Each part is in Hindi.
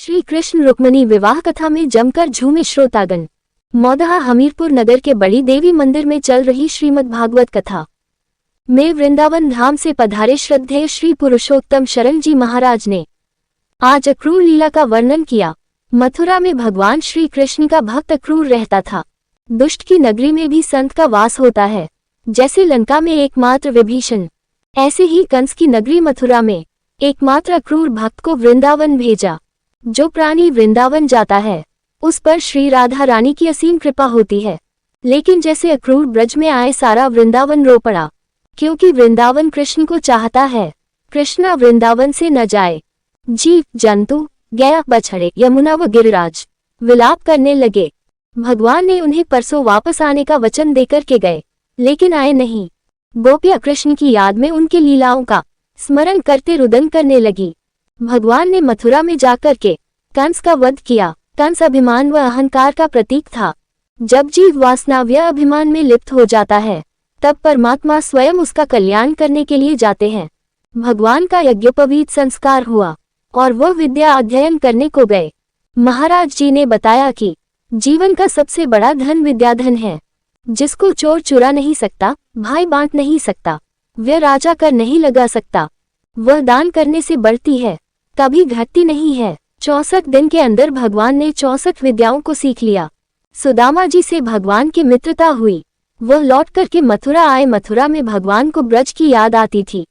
श्री कृष्ण रुक्मिणी विवाह कथा में जमकर झूमे श्रोतागण। मौदहा हमीरपुर नगर के बड़ी देवी मंदिर में चल रही श्रीमद् भागवत कथा में वृंदावन धाम से पधारे श्रद्धेय श्री पुरुषोत्तम शरण जी महाराज ने आज अक्रूर लीला का वर्णन किया। मथुरा में भगवान श्री कृष्ण का भक्त अक्रूर रहता था। दुष्ट की नगरी में भी संत का वास होता है। जैसे लंका में एकमात्र विभीषण, ऐसे ही कंस की नगरी मथुरा में एकमात्र अक्रूर भक्त को वृंदावन भेजा। जो प्राणी वृंदावन जाता है उस पर श्री राधा रानी की असीम कृपा होती है। लेकिन जैसे अक्रूर ब्रज में आए सारा वृंदावन रो पड़ा, क्योंकि वृंदावन कृष्ण को चाहता है। कृष्णा वृंदावन से न जाए। जीव जंतु गया बछड़े यमुना व गिरिराज विलाप करने लगे। भगवान ने उन्हें परसों वापस आने का वचन देकर के गए, लेकिन आए नहीं। गोपियां कृष्ण की याद में उनकी लीलाओं का स्मरण करते रुदन करने लगी। भगवान ने मथुरा में जाकर के कंस का वध किया। कंस अभिमान व अहंकार का प्रतीक था। जब जीव वासना व अभिमान में लिप्त हो जाता है, तब परमात्मा स्वयं उसका कल्याण करने के लिए जाते हैं। भगवान का यज्ञोपवीत संस्कार हुआ और वह विद्या अध्ययन करने को गए। महाराज जी ने बताया कि जीवन का सबसे बड़ा धन विद्याधन है, जिसको चोर चुरा नहीं सकता, भाई बांट नहीं सकता, वह राजा कर नहीं लगा सकता। वह दान करने से बढ़ती है, कभी घटती नहीं है। 64 दिन के अंदर भगवान ने 64 विद्याओं को सीख लिया। सुदामा जी से भगवान की मित्रता हुई। वह लौट करके मथुरा आए। मथुरा में भगवान को ब्रज की याद आती थी।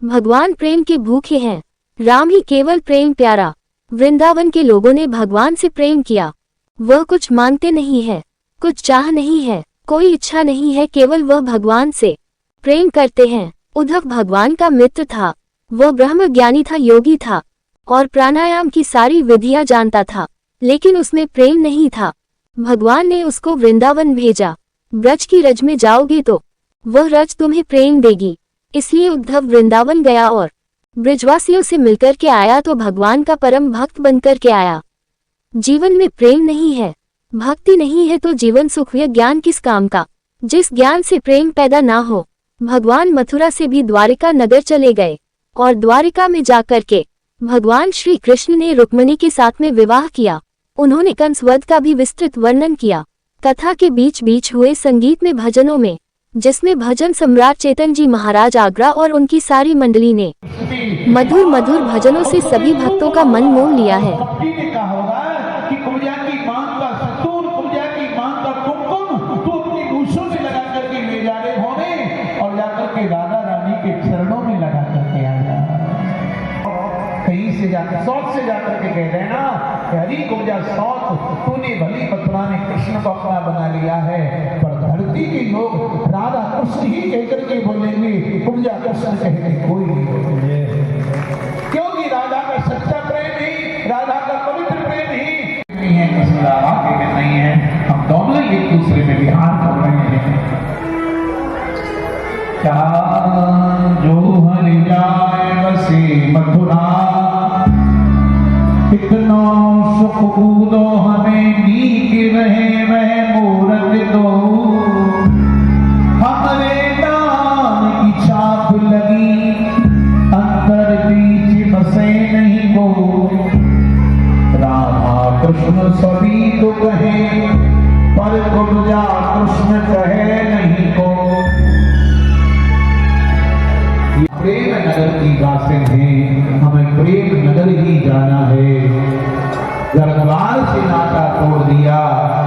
भगवान प्रेम के भूखे हैं। राम ही केवल प्रेम प्यारा। वृंदावन के लोगों ने भगवान से प्रेम किया। वह कुछ मांगते नहीं है, कुछ चाह नहीं है, कोई इच्छा नहीं है, केवल वह भगवान से प्रेम करते हैं। उद्धव भगवान का मित्र था। वह ब्रह्म ज्ञानी था, योगी था और प्राणायाम की सारी विधियां जानता था, लेकिन उसमें प्रेम नहीं था। भगवान ने उसको वृंदावन भेजा। ब्रज की रज में जाओगे तो वह रज तुम्हें प्रेम देगी। इसलिए उद्धव वृंदावन गया और ब्रजवासियों से मिलकर के आया तो भगवान का परम भक्त बनकर के आया। जीवन में प्रेम नहीं है, भक्ति नहीं है तो जीवन सुख व ज्ञान किस काम का, जिस ज्ञान से प्रेम पैदा ना हो। भगवान मथुरा से भी द्वारिका नगर चले गए और द्वारिका में जाकर के भगवान श्री कृष्ण ने रुक्मिणी के साथ में विवाह किया। उन्होंने कंस वध का भी विस्तृत वर्णन किया। कथा के बीच बीच हुए संगीत में भजनों में, जिसमें भजन सम्राट चेतन जी महाराज आगरा और उनकी सारी मंडली ने मधुर मधुर भजनों से सभी भक्तों का मन मोह लिया है। सौत से जाकर के कह रहे ना कि हरी कुब्जा सौत तूने भली मथुरा ने कृष्ण को अपना बना लिया है। पर धरती के लोग राधा कृष्ण ही कहकर के बोलेंगे, कुब्जा कृष्ण कहते कोई नहीं बोलेंगे। क्योंकि राधा का सच्चा प्रेम ही, राधा का पवित्र प्रेम ही नहीं है, किसी राधा के नहीं है। हम दोनों एक दूसरे में विहार कर रहे हैं। क्या जो हरि जाए बसे मथुरा, कितना सुख दो हमें नीक रहे वह मूरत दो। हमारे नाम की छाप लगी अंतर बीच बसे नहीं वो। राधा कृष्ण सभी तो कहे पर कुब्जा कृष्ण कहे नहीं को। प्रेम नगर की बातें हैं, हमें प्रेम नगर ही जाना है। दरबार से नाता तोड़ दिया,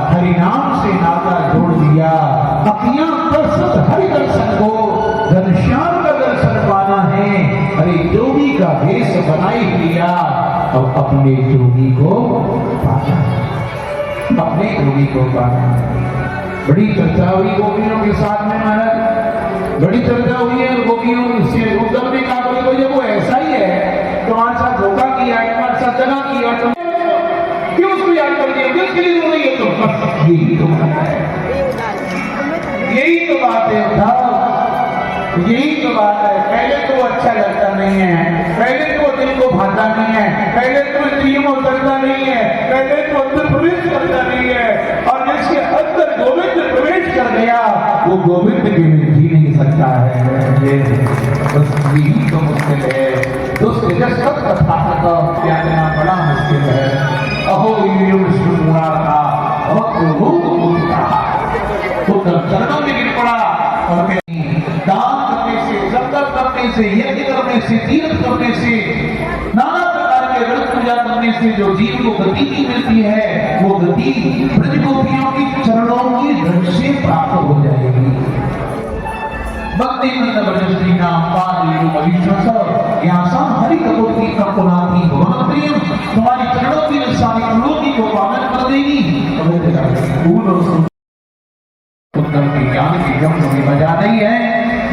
हरि नाम से नाता जोड़ दिया। अखियां प्रस्तुत हरि दर्शन को, घनश्याम का दर्शन पाना है। हरि जोगी का भेष बनाई लिया और अपने जोगी को पाना, अपने जोगी को पाना। बड़ी चर्चा हुई गोपियों के साथ में महाराज, बड़ी चर्चा हुई है गोपियों से। उद्धव ने कहा बोले जब वो ऐसा ही है तुम्हारे साथ धोखा किया, तुम्हारे साथ दगा किया, तुम क्यों उसको याद कर दिया, क्यों उसके लिए रो रही है तुम? यही तो बात है, यही तो बात है उद्धव, यही तो बात है। पहले तो अच्छा लगता नहीं है, पहले तो दिल को भाता नहीं है, पहले तो इंद्रियों में उतरता नहीं है, पहले तो अंदर प्रवेश करता नहीं है। और जिसके अंदर गोविंद प्रवेश कर गया वो गोविंद के बिना जी नहीं सकता है। बस यही तो मुश्किल है। तो तेजस्व कथा का त्यागना बड़ा मुश्किल है। उनका चरणों में गिर पड़ा और कहीं दान करने से, जंगल करने से, यज्ञ करने से, तीर्थ करने से, नाना प्रकार के व्रत पूजा करने से जो जीव को गति की मिलती है, वो गति ब्रजगोपियों की चरणों की रज से प्राप्त हो जाएगी। भक्ति नंद ब्रज श्री नाम पाद अविश्वास ज्ञासा हरि कपोती कपोनाती भवन प्रिय, तुम्हारी चरणों की सारी कुलों को पावन कर देगी। फूल और सुंदर के ज्ञान की जम में मजा नहीं है।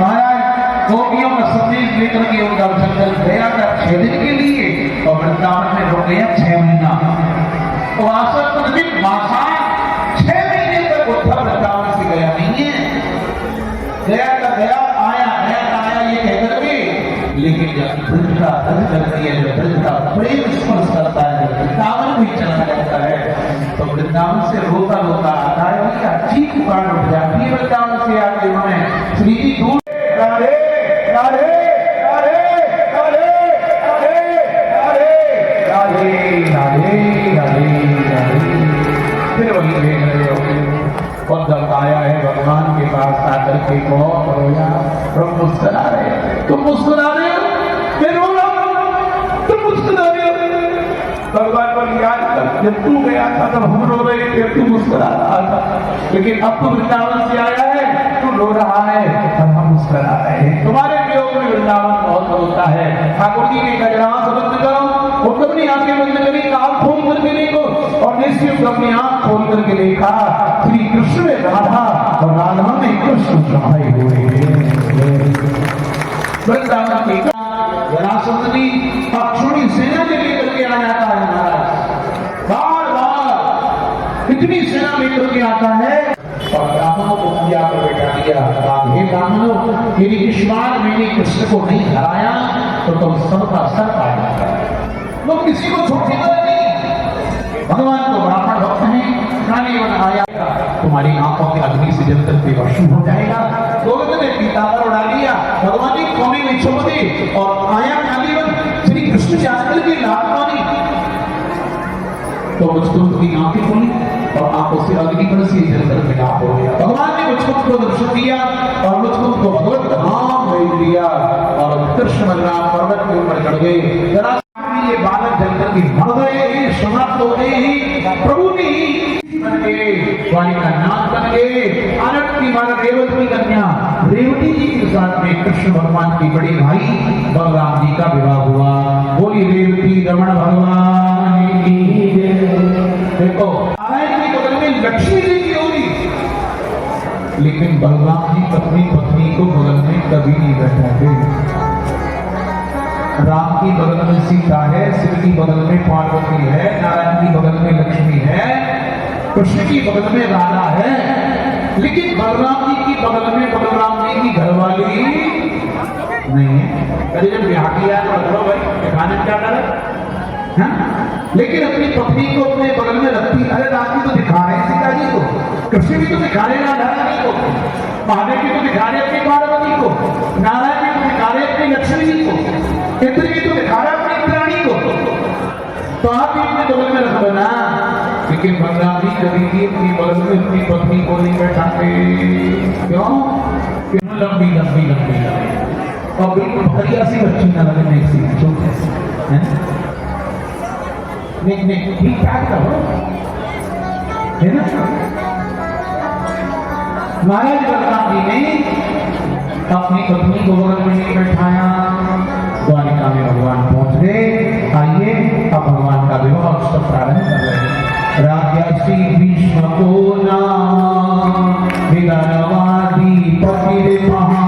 महाराज गोपियों का संदेश लेकर के उनका जंगल गया था 6 दिन के लिए और वृंदावन में रुक गया 6 महीना। तो आसक्त दिन मासा 6 महीने तक उद्धव वृंदावन से गया नहीं है। गया का गया, आया ये कहकर के, लेकिन जब ब्रज का रज करती है, जब ब्रज का प्रेम स्पर्श करता है, जब वृंदावन भी चलना लगता है, तो वृंदावन से रोता रोता आता है, उसका चीख पुकार उठ जाती है। वृंदावन से आके उन्होंने श्री जी दूर राधे राधे राधे राधे राधे राधे राधे राधे राधे, फिर वही देख रहे हो और जब आया है भगवान के पास आकर के बहुत रोया, तुम मुस्कुरा रहे हो, तुम मुस्कुरा रहे हो, फिर रो रहा हो, तुम मुस्कुरा रहे हो। भगवान पर याद कर, जब तू गया था तब हम रो रहे थे, तू मुस्कुरा रहा था, लेकिन अब तो वृंदावन से आया है, तू रो रहा है और हम मुस्कुरा रहे हैं। तुम्हारे वियोग में वृंदावन बहुत होता है। ठाकुर जी ने गजरा बंद करो, वो अपनी आंखें बंद करी, आंख खोल करके देखो, और निश्चित अपनी आंख खोल करके देखा, श्री कृष्ण में राधा और राधा में कृष्ण समाये हुए वृंदावन की जरासंध ने अक्षुणी सेना के लेकर के आ जाता है। महाराज बार बार इतनी सेना लेकर के आता है और ब्राह्मणों को पूजा पर बैठा दिया। हे ब्राह्मणों, यदि इस बार मैंने कृष्ण को नहीं हराया तो तुम सबका सर पाएगा। लोग किसी को छोड़ेगा नहीं। भगवान को ब्राह्मण भक्त हैं, कालीवन आया, तुम्हारी आंखों के अग्नि से जल तक बेवशू हो जाएगा। लोगों ने पीताम्बर उड़ा लिया, भगवान की कौमी में छोड़ दी और आया कालीवन, श्री कृष्ण शास्त्र की लात मानी तो मुझको उसकी आंखें खुली और आंखों से अग्नि पर से जल तक मिलाप हो गया। भगवान ने मुझको दर्शन दिया और मुझको भगवत धाम भेज दिया और कृष्ण बलराम पर्वत के ऊपर चढ़ गए। जरा ये बालक जलकर के मर गए, समाप्त हो गए। प्रभु ने बन गए, द्वारिका नाथ बन गए। आनंद की माता रेवती की कन्या रेवती जी के साथ में कृष्ण भगवान की बड़ी भाई बलराम जी का विवाह हुआ। बोली रेवती रमण भगवान की जय। देखो नारायण के बगल में लक्ष्मी जी की होगी, लेकिन बलराम जी अपनी पत्नी को बगल में कभी नहीं बैठाते। राम की बगल में सीता है, शिव की बगल में पार्वती है, नारायण की बगल में लक्ष्मी है, कृष्ण की बगल में राधा है, लेकिन बलराम जी की बगल में बलराम जी की घरवाली नहीं है। कभी जब ब्याह किया तो बोलो भाई दिखाने क्या करे, लेकिन अपनी पत्नी को अपने बगल में रखती। अरे राम जी तो दिखा रहे सीता जी को, कृष्ण भी तो दिखा रहे राधा रानी को, महादेव भी तो दिखा रहे अपनी पार्वती को, नारायण भी तो दिखा रहे अपनी लक्ष्मी जी को, इंद्र भी तो दिखा रहा अपनी इंद्राणी को, तो आप भी अपने बगल में रख देना। लेकिन बलराम जी कभी भी अपनी बगल में अपनी पत्नी को नहीं बैठाते। क्यों? लंबी लंबी लंबी और बिल्कुल बढ़िया सी बच्ची न लगे, नहीं सी छोटे नहीं ठीक ठाक करो, है ना। महाराज बलराम जी ने अपनी पत्नी को बगल में नहीं बैठाया। द्वारिका में भगवान पहुंच गए। आइए अब भगवान का विवाह उत्सव प्रारंभ कर रहे हैं। राजर्षि भीष्म को नाम विदर्वादी पतिरे महा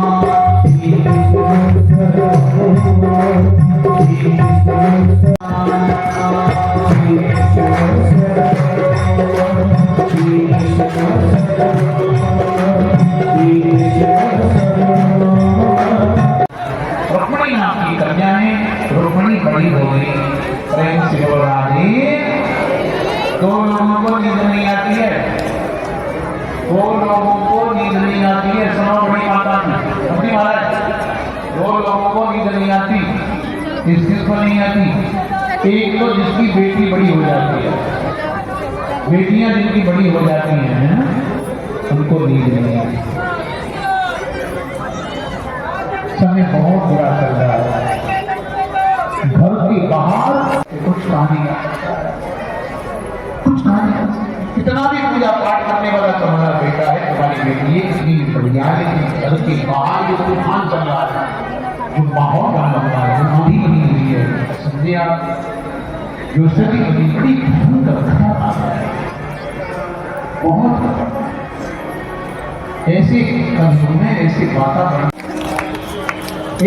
रुक्मणी नाम की कन्या है। रुक्मणी बड़ी हो गई, प्रेम से बोल राधे। दो लोगों को नींद नहीं आती है, दो लोगों को नींद नहीं आती है। सुनो बड़ी माता अपनी महाराज, दो लोगों को नींद नहीं आती। किस को नहीं आती? एक तो जिसकी बेटी बड़ी हो जाती है, बेटियां जिनकी बड़ी हो जाती हैं, उनको नींद नहीं आई। समय बहुत बुरा चल रहा है, घर के बाहर कुछ कहानी कितना भी पूजा पाठ करने वाला तुम्हारा बेटा है, तुम्हारी बेटी है, इतनी बढ़िया है, लेकिन घर के बाहर जो तूफान चल रहा है, जो माहौल बना हुआ है, वो आंधी बनी हुई है, समझे आप, जो स्थिति बनी बड़ी भयंकर खतरनाक है, बहुत ऐसे कानून में ऐसे वातावरण।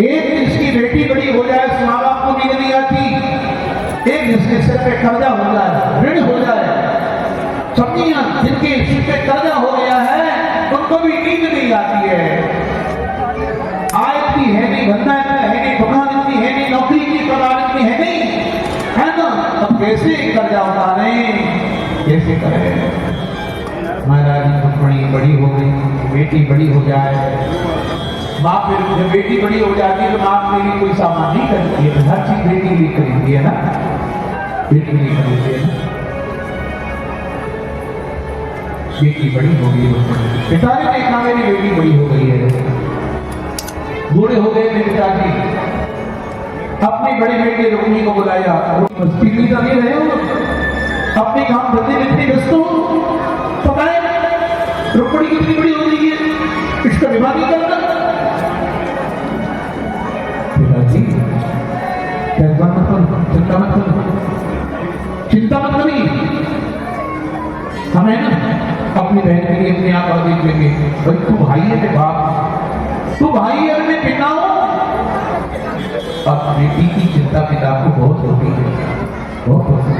एक जिसकी बेटी बड़ी हो जाए, उस माँ बाप को नींद नहीं आती, एक जिसके सिर पे कर्जा हो जाए, ऋण हो जाए, सब्जियां जिनके सिर पे कर्जा हो गया है, उनको भी नींद नहीं आती है। आय इतनी है नहीं, धंधा इतना है नहीं, दुकान इतनी है नहीं, नौकरी की पगार इतनी है नहीं, है ना, अब कैसे कर्जा उतारे, कैसे करें। महाराज रुक्मिणी बड़ी हो गई, बेटी बड़ी हो जाए, बाप फिर जब बेटी बड़ी हो जाती है तो बाप के लिए कोई सामान नहीं खरीदती है, हर चीज बेटी के लिए खरीदती है ना, बेटी के लिए खरीदती है ना। बेटी बड़ी हो गई, पिता ने देखा मेरी बेटी बड़ी हो गई है, बूढ़े हो गए थे पिताजी, अपने बड़े बेटे रुक्मिणी को बुलाया, मस्ती कर रहे हो, अपने काम धंधे में इतने व्यस्त हो, पता है रुक्मिणी कितनी बड़ी हो गई है, इसका विवाह नहीं करना। पिताजी चिंता मत करिए, हमें ना अपनी बहन के लिए अपने आप देख लेंगे, भाई तू भाई है मेरे बाप, तू भाई है मैं पिता हूं। अब बेटी की चिंता पिता को बहुत होती है, बहुत होती है।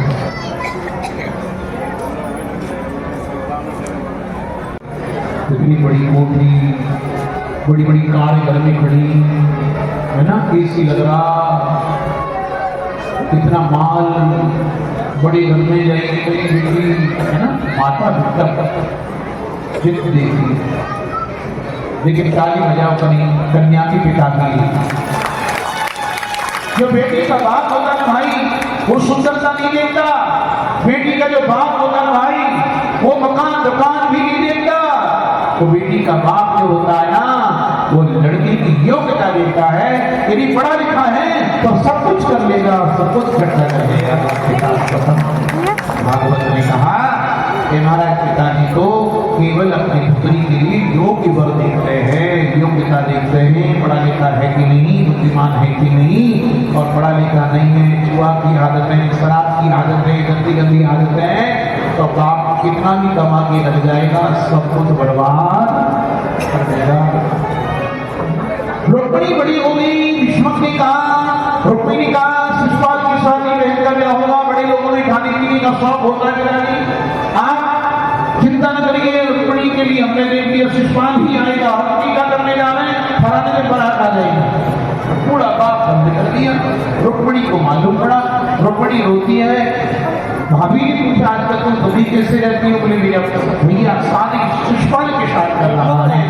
इतनी बड़ी कोठी, बड़ी बड़ी कार घर में खड़ी है ना, एसी लग रहा, इतना माल, बड़ी घर में जाएगी मेरी बेटी, है ना, माता देखी, लेकिन ताली बजाओ कन्या की पिता की। जो बेटी का बाप होता है भाई, वो सुंदरता नहीं देखता, बेटी का जो बाप होता है भाई, वो मकान दुकान भी नहीं देखता, वो बेटी का बाप जो होता है ना, वो लड़की की योग्यता देखता है, यदि पढ़ा लिखा है तो सब कुछ कर लेगा, सब कुछ इकट्ठा कर लेगा। भागवत ने कहा कि महाराज पिताजी तो केवल अपनी पुत्री के लिए योग्य वर देखते हैं, योग्यता देखते हैं, पढ़ा लिखा है कि नहीं, बुद्धिमान है कि नहीं, और पढ़ा लिखा नहीं है, जुआ की आदतें, शराब की आदतें, गंदी गंदी आदतें, तो बाप कितना भी कमा के लग जाएगा, सब कुछ बर्बाद कर देगा। रुक्मिणी बड़ी हो गई, भीष्मक ने कहा, रुक्मिणी ने कहा शिशुपाल की शादी रहकर क्या होगा, बड़े लोगों ने खाने पीने का शौक होता है पिताजी, आप चिंता न करिए, रुक्मिणी के लिए हमने देख लिया, शिशुपाल ही आएगा, हम टीका करने जा रहे हैं, फराने में बारात आ जाएगी। पूरा बाप बंद कर दिया। रुक्मिणी को मालूम पड़ा, रुक्मिणी रोती है, भाभी ने पूछा आजकल तुम खुदी कैसे रहती हो, बोले मेरा भैया शादी शिशुपाल के साथ कर रहा है।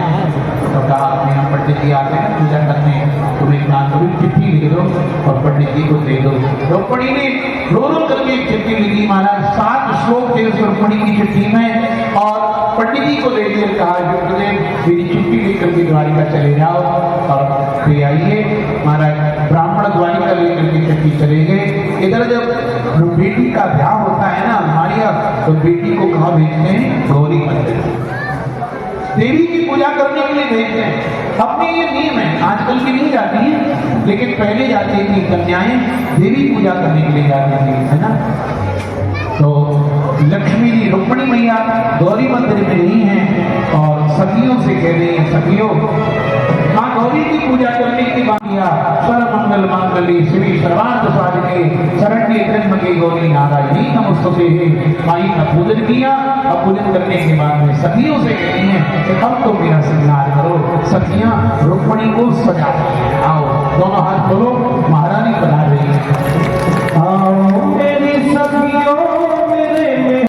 तो कहा अपने यहाँ पंडित जी आते हैं पूजा करने, तुम एक काम करो, चिट्ठी लिख दो और पंडित जी को दे दो। रुक्मिणी ने रो रो करके एक चिट्ठी लिखी, महाराज 7 श्लोक थे उस रुक्मिणी की चिट्ठी में, और पंडित जी को दे दिया, कहा मेरी चिट्ठी लेकर के द्वारिका चले जाओ और फिर आइए। महाराज ब्राह्मण द्वारिका लेकर के चिट्ठी चले गए। इधर जब बेटी का ब्याह होता है ना हमारे यहाँ, तो बेटी को कहाँ भेजते हैं, गौरी मंदिर, देवी की पूजा करने के लिए भेजते हैं। अपने ये नियम है, आजकल की नहीं जाती है, लेकिन पहले जाती थी कन्याएं, देवी पूजा करने के लिए जाती थी, है ना। तो लक्ष्मी जी रुक्मिणी मैया गौरी मंदिर में नहीं है, और सखियों से कह रही है, सखियों माँ गौरी की पूजा करने के बाद सर्वमंगल मांगल्ये शिवे सर्वार्थ साधिके शरण्ये त्र्यंबके गौरी नारायणी नमोस्तुते है। माई का पूजन किया, और पूजन करने के बाद में सखियों से कहती हैं कि अब तो मेरा श्रृंगार करो। सखियां रुक्मिणी को सजा, आओ दोनों हाथ खोलो, महारानी बना रही है, आओ मेरी सखियों मेरे में।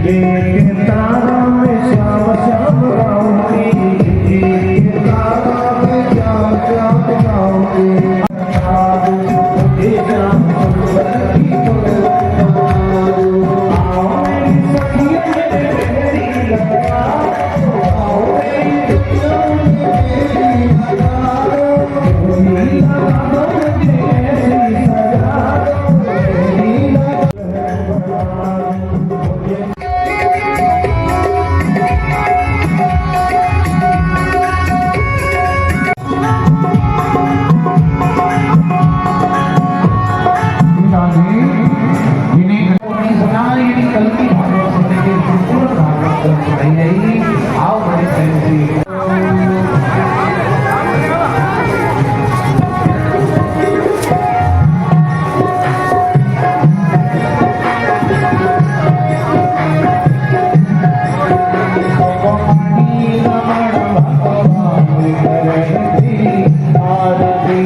के तारा में श्याम श्याम गाऊंगी, के तारा में श्याम श्याम गाऊंगी। हे श्याम सुंदर की आओ मेरी सखी मेरी लगा, आओ मेरी दुनिया मेरी लगा दो, मेरी लगा दो मेरी सजा दो, मेरी लगा आओ बड़े प्रेम से आरती